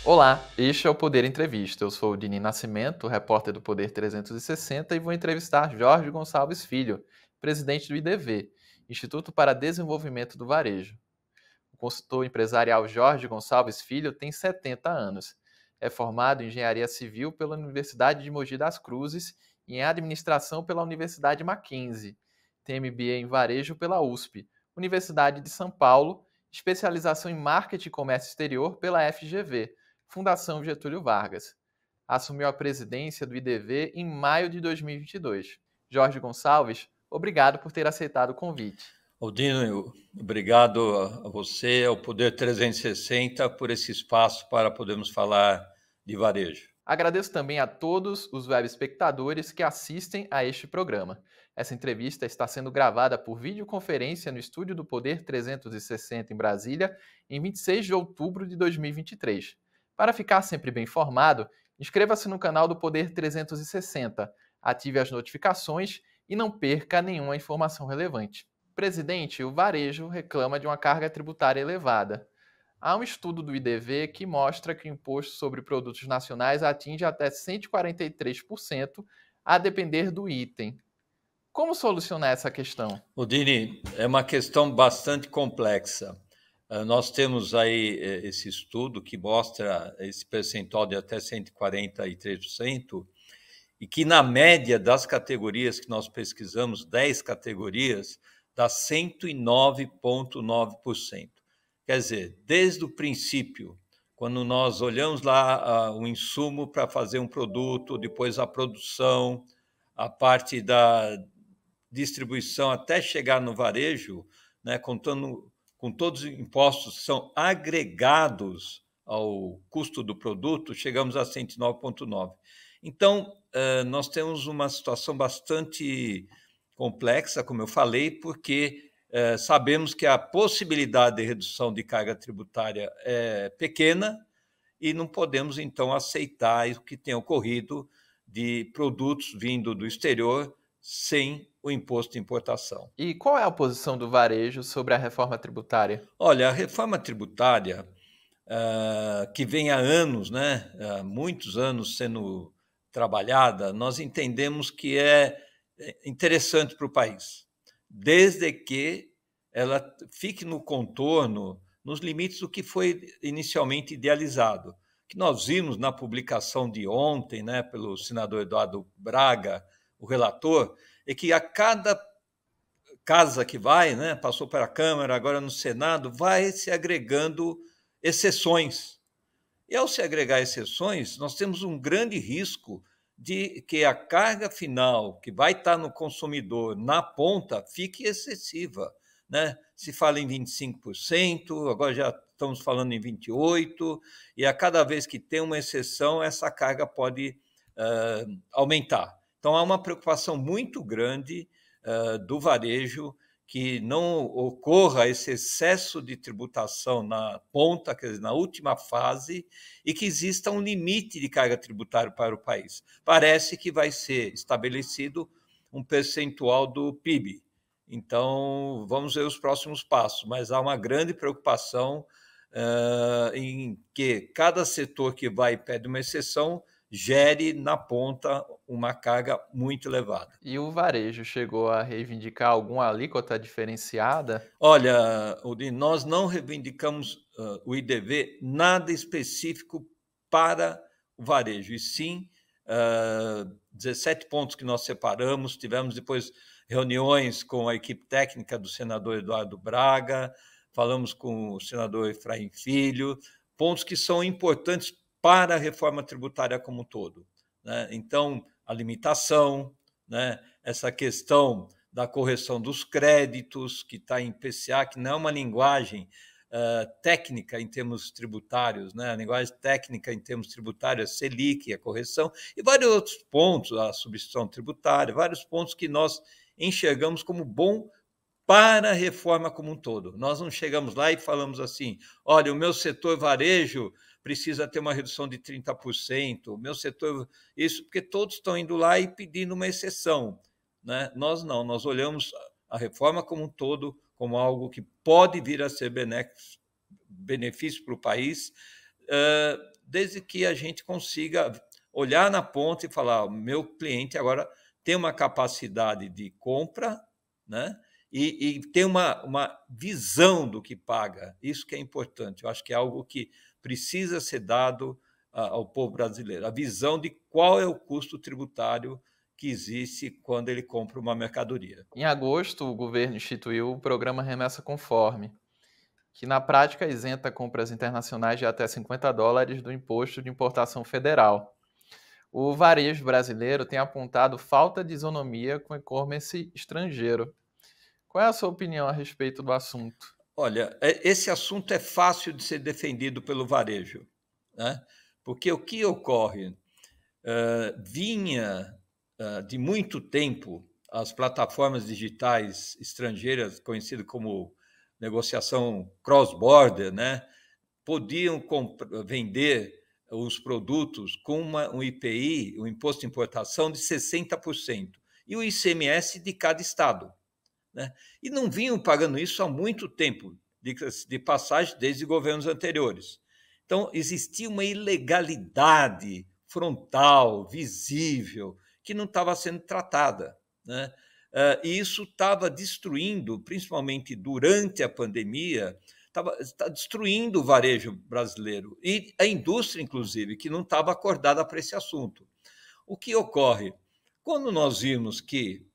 Olá, este é o Poder Entrevista. Eu sou o Dini Nascimento, repórter do Poder 360, e vou entrevistar Jorge Gonçalves Filho, presidente do IDV, Instituto para Desenvolvimento do Varejo. O consultor empresarial Jorge Gonçalves Filho tem 70 anos. É formado em Engenharia Civil pela Universidade de Mogi das Cruzes e em Administração pela Universidade Mackenzie. Tem MBA em Varejo pela USP, Universidade de São Paulo, especialização em Marketing e Comércio Exterior pela FGV, Fundação Getúlio Vargas. Assumiu a presidência do IDV em maio de 2022. Jorge Gonçalves, obrigado por ter aceitado o convite. Aldino, obrigado a você, ao Poder 360, por esse espaço para podermos falar de varejo. Agradeço também a todos os web espectadores que assistem a este programa. Essa entrevista está sendo gravada por videoconferência no estúdio do Poder 360 em Brasília, em 26 de outubro de 2023. Para ficar sempre bem informado, inscreva-se no canal do Poder 360, ative as notificações e não perca nenhuma informação relevante. Presidente, o varejo reclama de uma carga tributária elevada. Há um estudo do IDV que mostra que o imposto sobre produtos nacionais atinge até 143%, a depender do item. Como solucionar essa questão? Aldini, é uma questão bastante complexa. Nós temos aí esse estudo que mostra esse percentual de até 143%, e que, na média das categorias que nós pesquisamos, 10 categorias, dá 109,9%. Quer dizer, desde o princípio, quando nós olhamos lá o insumo para fazer um produto, depois a produção, a parte da distribuição até chegar no varejo, né, contando com todos os impostos que são agregados ao custo do produto, chegamos a 109,9%. Então, nós temos uma situação bastante complexa, como eu falei, porque sabemos que a possibilidade de redução de carga tributária é pequena e não podemos, então, aceitar o que tem ocorrido de produtos vindo do exterior sem o imposto de importação. E qual é a posição do varejo sobre a reforma tributária? Olha, a reforma tributária, que vem há anos, né, há muitos anos sendo trabalhada, nós entendemos que é interessante para o país, desde que ela fique no contorno, nos limites do que foi inicialmente idealizado. O que nós vimos na publicação de ontem, né, pelo senador Eduardo Braga, o relator, é que a cada casa que vai, né, passou para a Câmara, agora no Senado, vai se agregando exceções. E ao se agregar exceções, nós temos um grande risco de que a carga final que vai estar no consumidor na ponta fique excessiva, né? Se fala em 25%, agora já estamos falando em 28%, e a cada vez que tem uma exceção, essa carga pode aumentar. Então, há uma preocupação muito grande do varejo que não ocorra esse excesso de tributação na ponta, quer dizer, na última fase, e que exista um limite de carga tributária para o país. Parece que vai ser estabelecido um percentual do PIB. Então, vamos ver os próximos passos, mas há uma grande preocupação em que cada setor que vai e pede uma exceção gere na ponta uma carga muito elevada. E o varejo chegou a reivindicar alguma alíquota diferenciada? Olha, Odin, nós não reivindicamos o IDV nada específico para o varejo, e sim 17 pontos que nós separamos, tivemos depois reuniões com a equipe técnica do senador Eduardo Braga, falamos com o senador Efraim Filho, pontos que são importantes para a reforma tributária como um todo, né? Então, a limitação, né? Essa questão da correção dos créditos, que está em PCA, que não é uma linguagem técnica em termos tributários, né? A linguagem técnica em termos tributários é Selic, a correção, e vários outros pontos, a substituição tributária, vários pontos que nós enxergamos como bom para a reforma como um todo. Nós não chegamos lá e falamos assim, olha, o meu setor varejo precisa ter uma redução de 30%, o meu setor... Isso porque todos estão indo lá e pedindo uma exceção, né? Nós não, nós olhamos a reforma como um todo como algo que pode vir a ser benefício para o país, desde que a gente consiga olhar na ponta e falar: o meu cliente agora tem uma capacidade de compra, né? E tem uma visão do que paga. Isso que é importante. Eu acho que é algo que precisa ser dado ao povo brasileiro. A visão de qual é o custo tributário que existe quando ele compra uma mercadoria. Em agosto, o governo instituiu o programa Remessa Conforme, que na prática isenta compras internacionais de até US$ 50 do imposto de importação federal. O varejo brasileiro tem apontado falta de isonomia com e-commerce estrangeiro. Qual é a sua opinião a respeito do assunto? Olha, esse assunto é fácil de ser defendido pelo varejo, né? Porque o que ocorre? Vinha de muito tempo as plataformas digitais estrangeiras, conhecidas como negociação cross-border, né? Podiam vender os produtos com um IPI, um imposto de importação, de 60%, e o ICMS de cada estado, né? E não vinham pagando isso há muito tempo, de passagem desde governos anteriores. Então, existia uma ilegalidade frontal, visível, que não estava sendo tratada, né? E isso estava destruindo, principalmente durante a pandemia, está destruindo o varejo brasileiro e a indústria, inclusive, que não estava acordada para esse assunto. O que ocorre? Quando nós vimos que,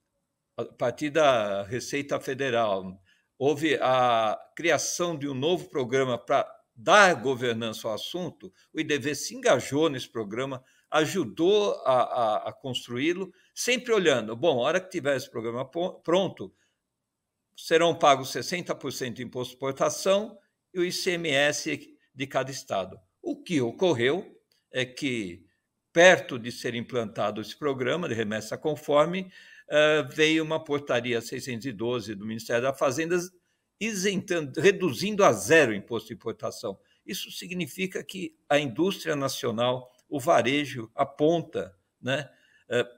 a partir da Receita Federal, houve a criação de um novo programa para dar governança ao assunto, o IDV se engajou nesse programa, ajudou a construí-lo, sempre olhando, bom, a hora que tiver esse programa pronto, serão pagos 60% de imposto de exportação e o ICMS de cada estado. O que ocorreu é que, perto de ser implantado esse programa de remessa conforme, veio uma portaria 612 do Ministério da Fazenda isentando, reduzindo a zero o imposto de importação. Isso significa que a indústria nacional, o varejo, a ponta, né,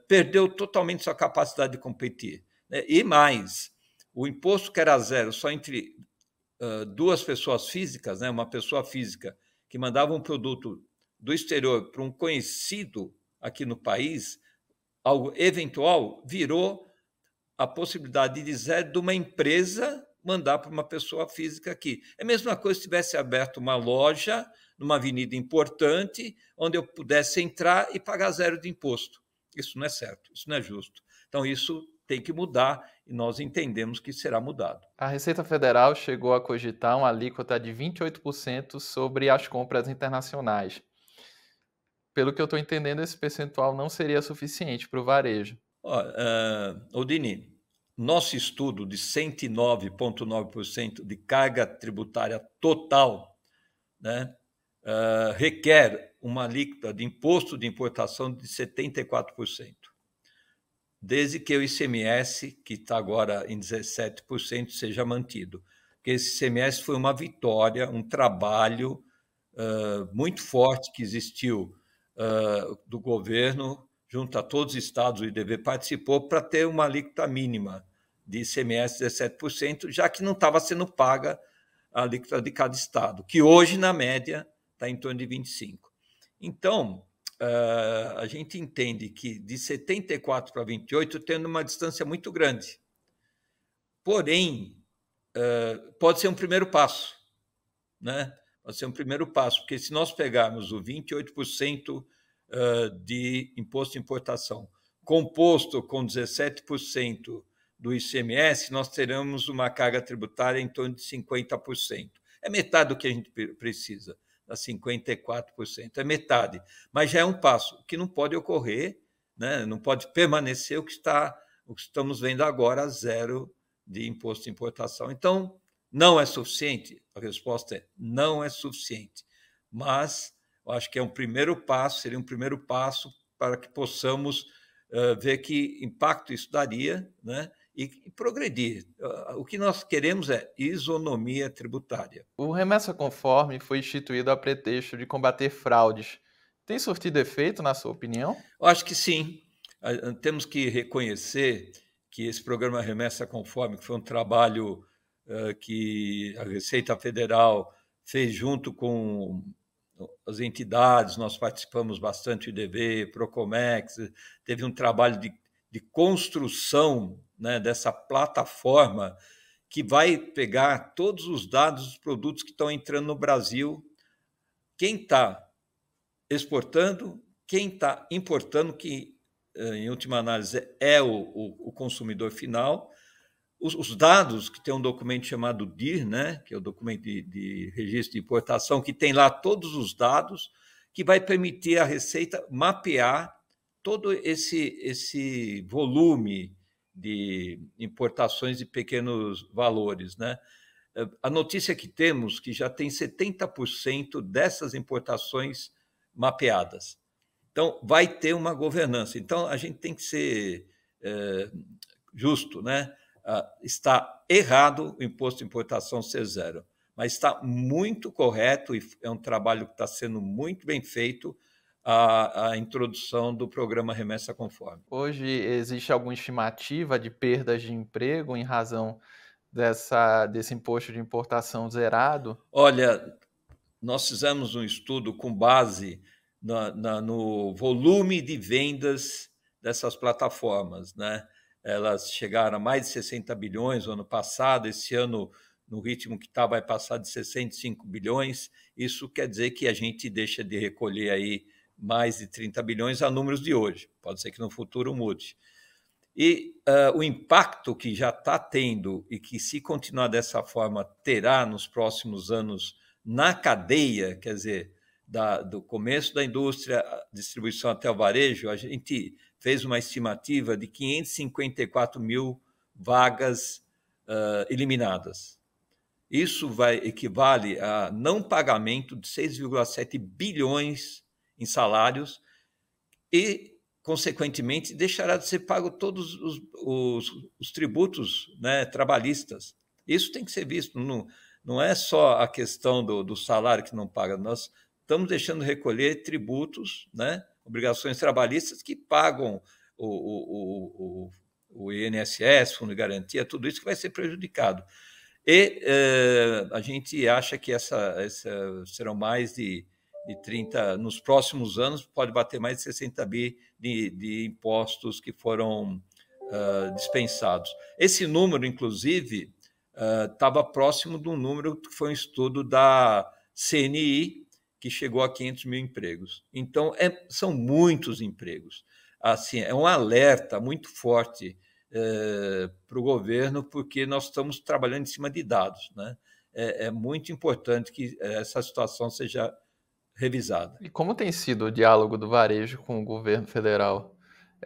perdeu totalmente sua capacidade de competir. Né? E mais, o imposto que era zero só entre duas pessoas físicas, né, uma pessoa física que mandava um produto do exterior para um conhecido aqui no país, algo eventual, virou a possibilidade de zero de uma empresa mandar para uma pessoa física aqui. É a mesma coisa se tivesse aberto uma loja numa avenida importante, onde eu pudesse entrar e pagar zero de imposto. Isso não é certo, isso não é justo. Então, isso tem que mudar e nós entendemos que será mudado. A Receita Federal chegou a cogitar uma alíquota de 28% sobre as compras internacionais. Pelo que eu estou entendendo, esse percentual não seria suficiente para o varejo. Odini, nosso estudo de 109,9% de carga tributária total, né, requer uma alíquota de imposto de importação de 74%, desde que o ICMS, que está agora em 17%, seja mantido. Porque esse ICMS foi uma vitória, um trabalho muito forte que existiu do governo, junto a todos os estados, o IDV participou para ter uma alíquota mínima de ICMS de 17%, já que não estava sendo paga a alíquota de cada estado, que hoje, na média, está em torno de 25%. Então, a gente entende que de 74 para 28, tendo uma distância muito grande. Porém, pode ser um primeiro passo, né? Pode ser um primeiro passo, porque se nós pegarmos o 28% de imposto de importação, composto com 17% do ICMS, nós teremos uma carga tributária em torno de 50%. É metade do que a gente precisa, a 54%. É metade, mas já é um passo. O que não pode ocorrer, né? Não pode permanecer o que estamos vendo agora, zero de imposto de importação. Então, não é suficiente? A resposta é não é suficiente. Mas eu acho que é um primeiro passo, seria um primeiro passo para que possamos ver que impacto isso daria, né? E progredir. O que nós queremos é isonomia tributária. O Remessa Conforme foi instituído a pretexto de combater fraudes. Tem surtido efeito, na sua opinião? Eu acho que sim. Temos que reconhecer que esse programa Remessa Conforme, que foi um trabalho que a Receita Federal fez junto com as entidades, nós participamos bastante do IDV, Procomex, teve um trabalho de construção, né, dessa plataforma que vai pegar todos os dados dos produtos que estão entrando no Brasil, quem está exportando, quem está importando, que, em última análise, é o consumidor final, os dados, que tem um documento chamado DIR, né, que é o documento de registro de importação, que tem lá todos os dados, que vai permitir à Receita mapear todo esse volume de importações de pequenos valores, né? A notícia que temos que já tem 70% dessas importações mapeadas. Então, vai ter uma governança. Então, a gente tem que ser justo, né? Está errado o imposto de importação ser zero, mas está muito correto e é um trabalho que está sendo muito bem feito a introdução do programa Remessa Conforme. Hoje existe alguma estimativa de perdas de emprego em razão desse imposto de importação zerado? Olha, nós fizemos um estudo com base no volume de vendas dessas plataformas, né? Elas chegaram a mais de 60 bilhões no ano passado, esse ano, no ritmo que está, vai passar de 65 bilhões. Isso quer dizer que a gente deixa de recolher aí mais de 30 bilhões a números de hoje. Pode ser que no futuro mude. E o impacto que já está tendo e que, se continuar dessa forma, terá nos próximos anos na cadeia, quer dizer, do começo da indústria, distribuição até o varejo, a gente fez uma estimativa de 554 mil vagas eliminadas. Isso equivale a não pagamento de 6,7 bilhões em salários e, consequentemente, deixará de ser pago todos os tributos, né, trabalhistas. Isso tem que ser visto. Não é só a questão do salário que não paga. Nós estamos deixando de recolher tributos, né, obrigações trabalhistas que pagam o INSS, Fundo de Garantia, tudo isso que vai ser prejudicado. E a gente acha que serão mais de 30, nos próximos anos, pode bater mais de 60 bi de impostos que foram dispensados. Esse número, inclusive, estava próximo de um número que foi um estudo da CNI, que chegou a 500 mil empregos. Então, são muitos empregos. Assim, é um alerta muito forte para o governo, porque nós estamos trabalhando em cima de dados, né? É muito importante que essa situação seja revisada. E como tem sido o diálogo do varejo com o governo federal?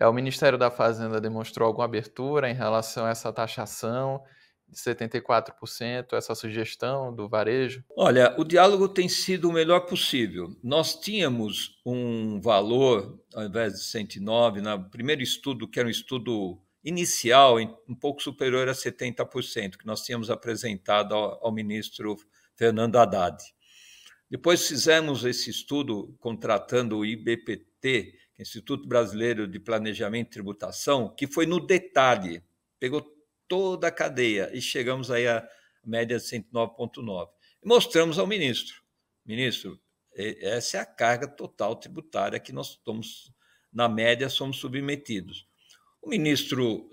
O Ministério da Fazenda demonstrou alguma abertura em relação a essa taxação de 74%, essa sugestão do varejo? Olha, o diálogo tem sido o melhor possível. Nós tínhamos um valor, ao invés de 109, no primeiro estudo, que era um estudo inicial, um pouco superior a 70%, que nós tínhamos apresentado ao ministro Fernando Haddad. Depois fizemos esse estudo contratando o IBPT, Instituto Brasileiro de Planejamento e Tributação, que foi no detalhe, pegou toda a cadeia e chegamos aí à média de 109,9. Mostramos ao ministro, essa é a carga total tributária que nós estamos, na média, somos submetidos. O ministro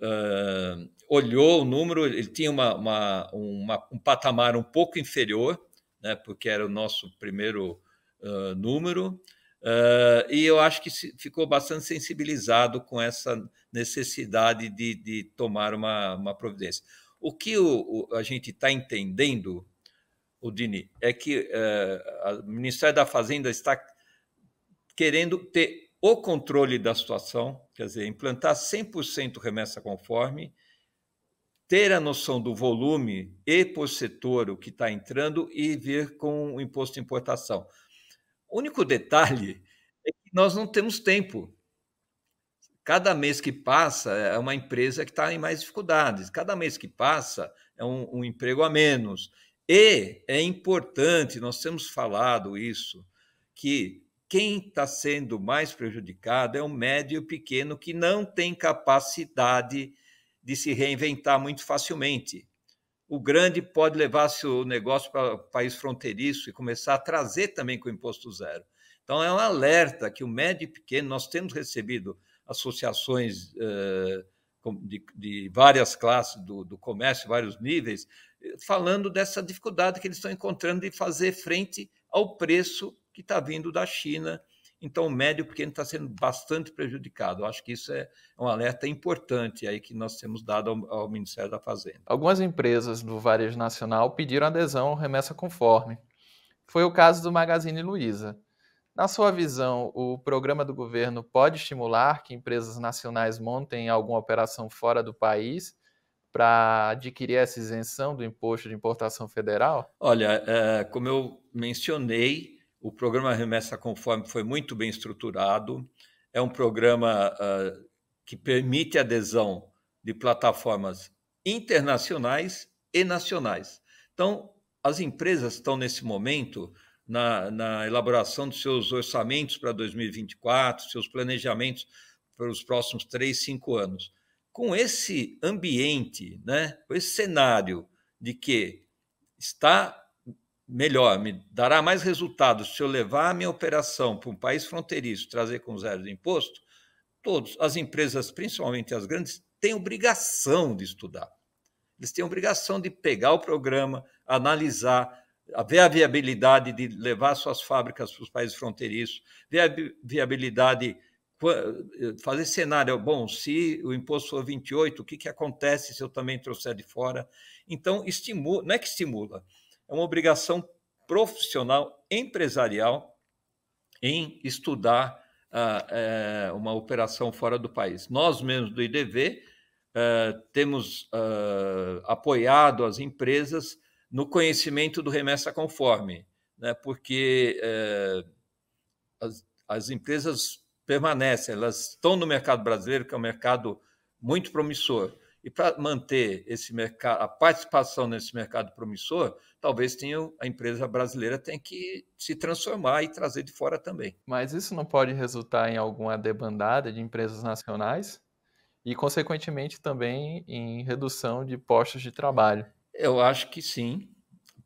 olhou o número, ele tinha um patamar um pouco inferior, né, porque era o nosso primeiro número, e eu acho que ficou bastante sensibilizado com essa necessidade de tomar uma providência. O que a gente está entendendo, Dini, é que o Ministério da Fazenda está querendo ter o controle da situação, quer dizer, implantar 100% remessa conforme, ter a noção do volume e por setor o que está entrando e vir com o imposto de importação. O único detalhe é que nós não temos tempo. Cada mês que passa é uma empresa que está em mais dificuldades. Cada mês que passa é um emprego a menos. E é importante, nós temos falado isso, que quem está sendo mais prejudicado é o médio e o pequeno, que não tem capacidade de se reinventar muito facilmente. o grande pode levar seu negócio para país fronteiriço e começar a trazer também com imposto zero. Então, é um alerta que o médio e pequeno, nós temos recebido associações de várias classes do comércio, vários níveis, falando dessa dificuldade que eles estão encontrando de fazer frente ao preço que está vindo da China. Então, o médio e pequeno está sendo bastante prejudicado. Eu acho que isso é um alerta importante aí que nós temos dado ao Ministério da Fazenda. Algumas empresas do varejo nacional pediram adesão ao Remessa Conforme. Foi o caso do Magazine Luiza. Na sua visão, o programa do governo pode estimular que empresas nacionais montem alguma operação fora do país para adquirir essa isenção do imposto de importação federal? Olha, como eu mencionei, o programa Remessa Conforme foi muito bem estruturado. É um programa que permite adesão de plataformas internacionais e nacionais. Então, as empresas estão, nesse momento, na elaboração dos seus orçamentos para 2024, seus planejamentos para os próximos 3, 5 anos. Com esse ambiente, né, com esse cenário de que está melhor, me dará mais resultados se eu levar a minha operação para um país fronteiriço, trazer com zero de imposto, todas as empresas, principalmente as grandes, têm obrigação de estudar. Eles têm obrigação de pegar o programa, analisar, ver a viabilidade de levar suas fábricas para os países fronteiriços, ver a viabilidade, fazer cenário, bom, se o imposto for 28, o que acontece se eu também trouxer de fora? Então, estimula, não é que estimula, é uma obrigação profissional, empresarial, em estudar uma operação fora do país. Nós mesmos do IDV temos apoiado as empresas no conhecimento do Remessa Conforme, né? Porque as empresas permanecem, elas estão no mercado brasileiro, que é um mercado muito promissor. E para manter esse mercado, a participação nesse mercado promissor, talvez a empresa brasileira tenha que se transformar e trazer de fora também. Mas isso não pode resultar em alguma debandada de empresas nacionais e, consequentemente, também em redução de postos de trabalho? Eu acho que sim,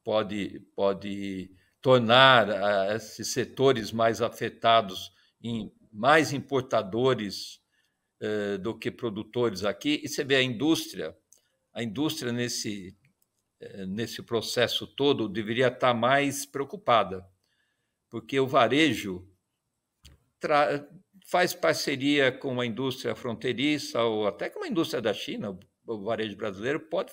pode tornar esses setores mais afetados em mais importadores do que produtores aqui. E você vê a indústria nesse processo todo deveria estar mais preocupada, porque o varejo faz parceria com a indústria fronteiriça ou até com a indústria da China. O varejo brasileiro pode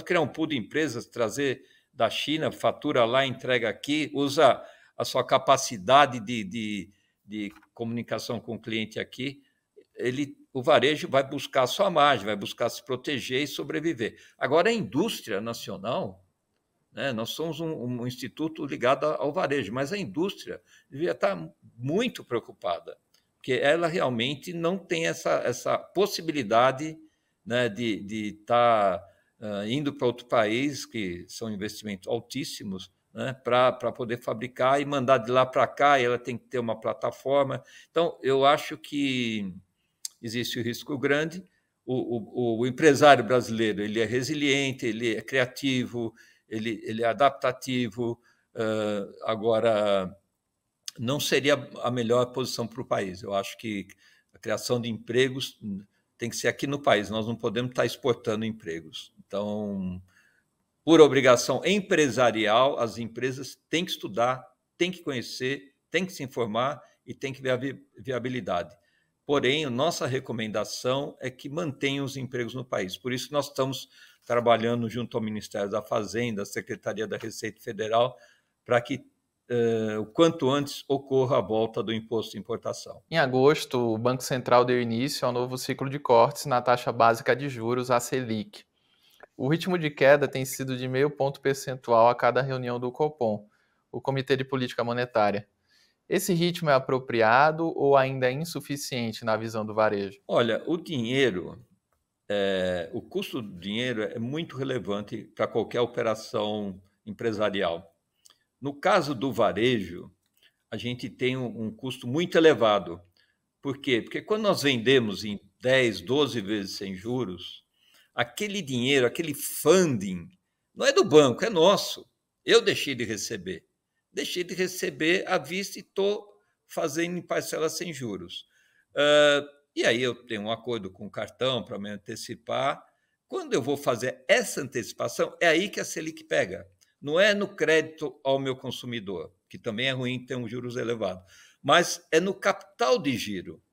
criar um pool de empresas, trazer da China, fatura lá, entrega aqui, usa a sua capacidade de comunicação com o cliente aqui. O varejo vai buscar a sua margem, vai buscar se proteger e sobreviver. Agora, a indústria nacional, né, nós somos um instituto ligado ao varejo, mas a indústria devia estar muito preocupada, porque ela realmente não tem essa possibilidade, né, de estar indo para outro país, que são investimentos altíssimos, né, para poder fabricar e mandar de lá para cá, e ela tem que ter uma plataforma. Então, eu acho que existe o risco grande. O empresário brasileiro, ele é resiliente, ele é criativo, ele é adaptativo. Agora, não seria a melhor posição para o país. Eu acho que a criação de empregos tem que ser aqui no país, nós não podemos estar exportando empregos. Então, por obrigação empresarial, as empresas têm que estudar, têm que conhecer, têm que se informar e têm que ver a viabilidade. Porém, a nossa recomendação é que mantenham os empregos no país. Por isso, nós estamos trabalhando junto ao Ministério da Fazenda, à Secretaria da Receita Federal, para que o quanto antes ocorra a volta do imposto de importação. Em agosto, o Banco Central deu início ao novo ciclo de cortes na taxa básica de juros, a Selic. O ritmo de queda tem sido de 0,5 ponto percentual a cada reunião do Copom, o Comitê de Política Monetária. Esse ritmo é apropriado ou ainda é insuficiente na visão do varejo? Olha, o custo do dinheiro é muito relevante para qualquer operação empresarial. No caso do varejo, a gente tem um custo muito elevado. Por quê? Porque quando nós vendemos em 10, 12 vezes sem juros, aquele dinheiro, aquele funding, Não é do banco, é nosso. Eu deixei de receber. Deixei de receber à vista e estou fazendo em parcelas sem juros. E aí eu tenho um acordo com o cartão para me antecipar. Quando eu vou fazer essa antecipação, é aí que a Selic pega. Não é no crédito ao meu consumidor, que também é ruim ter um juros elevado, mas é no capital de giro.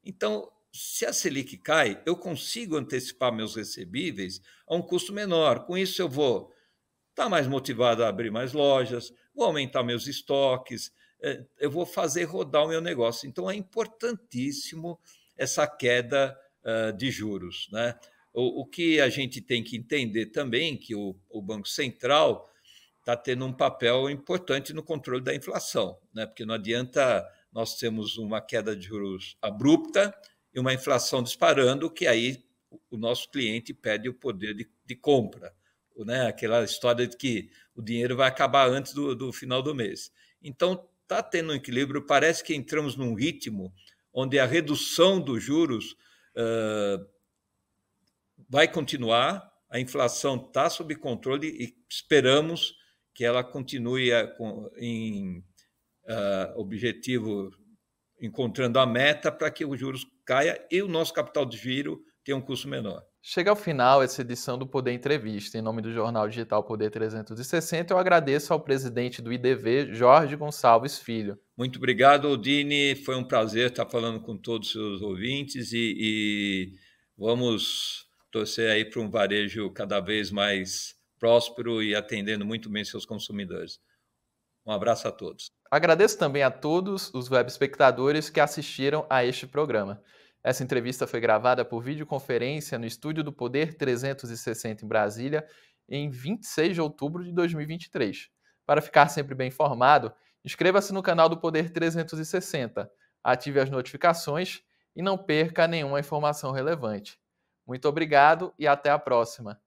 Então, se a Selic cai, eu consigo antecipar meus recebíveis a um custo menor. Com isso, eu vou estar mais motivado a abrir mais lojas, vou aumentar meus estoques, eu vou fazer rodar o meu negócio. Então, é importantíssimo essa queda de juros, né? O que a gente tem que entender também que o Banco Central está tendo um papel importante no controle da inflação, né? Porque não adianta nós termos uma queda de juros abrupta e uma inflação disparando, que aí o nosso cliente perde o poder de compra, né? Aquela história de que o dinheiro vai acabar antes do final do mês. Então, está tendo um equilíbrio, parece que entramos num ritmo onde a redução dos juros vai continuar, a inflação está sob controle e esperamos que ela continue em objetivo, encontrando a meta para que os juros caia e o nosso capital de giro tenha um custo menor. Chega ao final essa edição do Poder Entrevista. Em nome do jornal digital Poder 360, eu agradeço ao presidente do IDV, Jorge Gonçalves Filho. Muito obrigado, Odine. Foi um prazer estar falando com todos os seus ouvintes e vamos torcer aí para um varejo cada vez mais próspero e atendendo muito bem seus consumidores. Um abraço a todos. Agradeço também a todos os web espectadores que assistiram a este programa. Essa entrevista foi gravada por videoconferência no estúdio do Poder 360 em Brasília, em 26 de outubro de 2023. Para ficar sempre bem informado, inscreva-se no canal do Poder 360, ative as notificações e não perca nenhuma informação relevante. Muito obrigado e até a próxima!